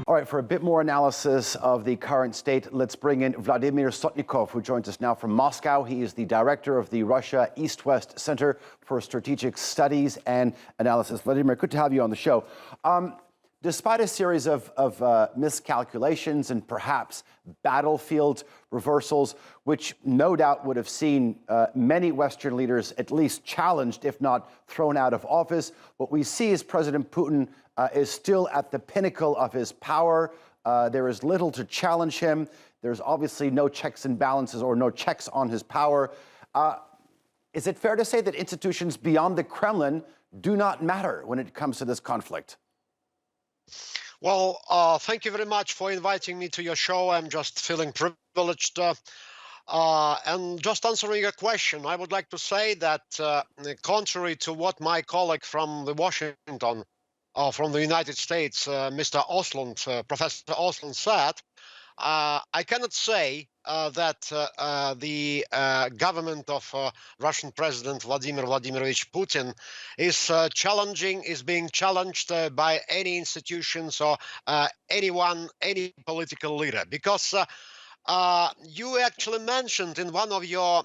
All right, for a bit more analysis of the current state, let's bring in Vladimir Sotnikov, who joins us now from Moscow. He is the director of the Russia East-West Center for Strategic Studies and Analysis. Vladimir, good to have you on the show. Despite a series of miscalculations and perhaps battlefield reversals, which no doubt would have seen many Western leaders at least challenged, if not thrown out of office, what we see is President Putin is still at the pinnacle of his power. There is little to challenge him. There's obviously no checks and balances or no checks on his power. Is it fair to say that institutions beyond the Kremlin do not matter when it comes to this conflict? Well, thank you very much for inviting me to your show. I'm just feeling privileged. And just answering your question, I would like to say that contrary to what my colleague from Washington, from the United States, Mr. Osland, Professor Osland said, I cannot say that the government of Russian President Vladimir Vladimirovich Putin is being challenged by any institutions or any political leader, because you actually mentioned in one of your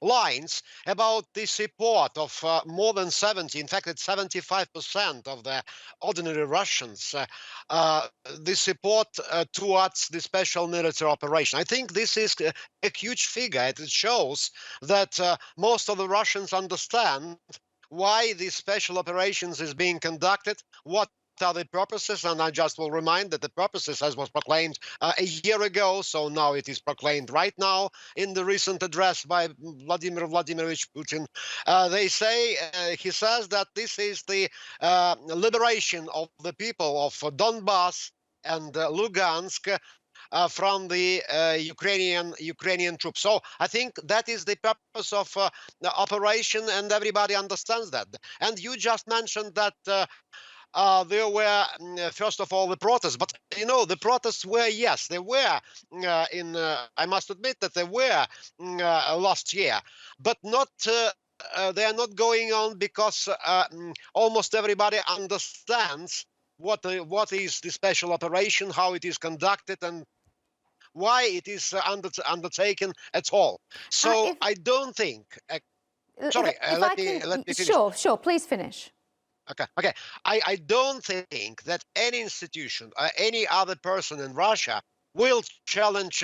lines about the support of more than 70, in fact, it's 75% of the ordinary Russians, the support towards the special military operation. I think this is a huge figure. It shows that most of the Russians understand why the special operations is being conducted, what are the purposes, and I just will remind that the purposes, as was proclaimed a year ago, so now it is proclaimed right now in the recent address by Vladimir Vladimirovich Putin. He says that this is the liberation of the people of Donbass and Lugansk from the Ukrainian troops. So I think that is the purpose of the operation, and everybody understands that. And you just mentioned that there were, first of all, the protests. But, you know, the protests were, yes, they were I must admit that they were last year, but not, they are not going on because almost everybody understands what is the special operation, how it is conducted, and why it is undertaken at all. So I don't think, sorry, let me finish. Sure, please finish. Okay. I don't think that any institution or any other person in Russia will challenge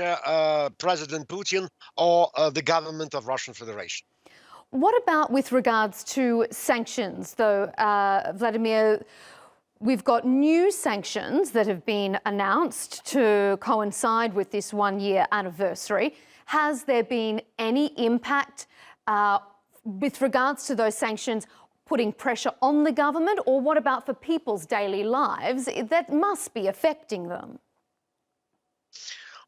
President Putin or the government of Russian Federation. What about with regards to sanctions, though, Vladimir? We've got new sanctions that have been announced to coincide with this one-year anniversary. Has there been any impact with regards to those sanctions putting pressure on the government, or what about for people's daily lives that must be affecting them?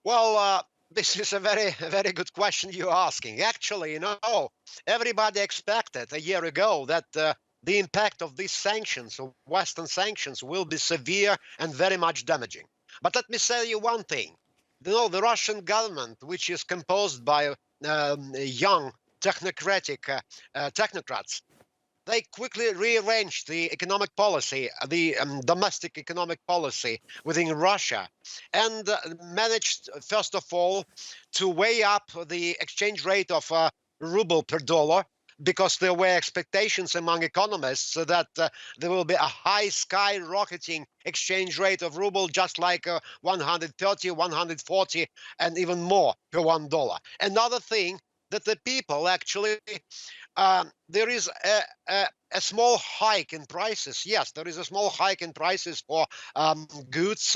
Well, this is a very good question you're asking. Actually, you know, everybody expected a year ago that the impact of these sanctions, of Western sanctions, will be severe and very much damaging. But let me tell you one thing. You know, the Russian government, which is composed by young technocrats, they quickly rearranged the economic policy, the domestic economic policy within Russia, and managed, first of all, to weigh up the exchange rate of ruble per dollar, because there were expectations among economists that there will be a high skyrocketing exchange rate of ruble, just like 130, 140, and even more per $1. Another thing, that the people actually, there is a small hike in prices. Yes, there is a small hike in prices for goods,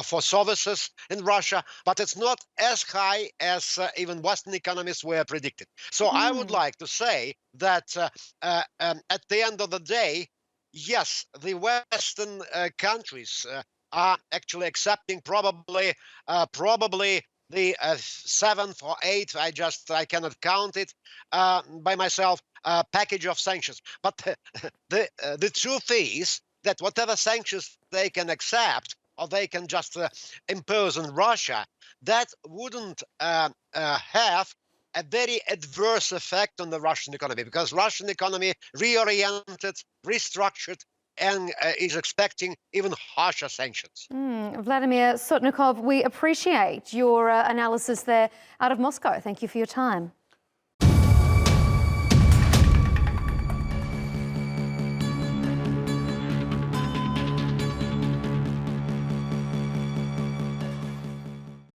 for services in Russia, but it's not as high as even Western economists were predicted. So I would like to say that at the end of the day, yes, the Western countries are actually accepting probably the seventh or eighth, I cannot count it by myself, package of sanctions. But the truth is that whatever sanctions they can accept or they can just impose on Russia, that wouldn't have a very adverse effect on the Russian economy, because Russian economy reoriented, restructured, and is expecting even harsher sanctions. Vladimir Sotnikov, we appreciate your analysis there out of Moscow. Thank you for your time.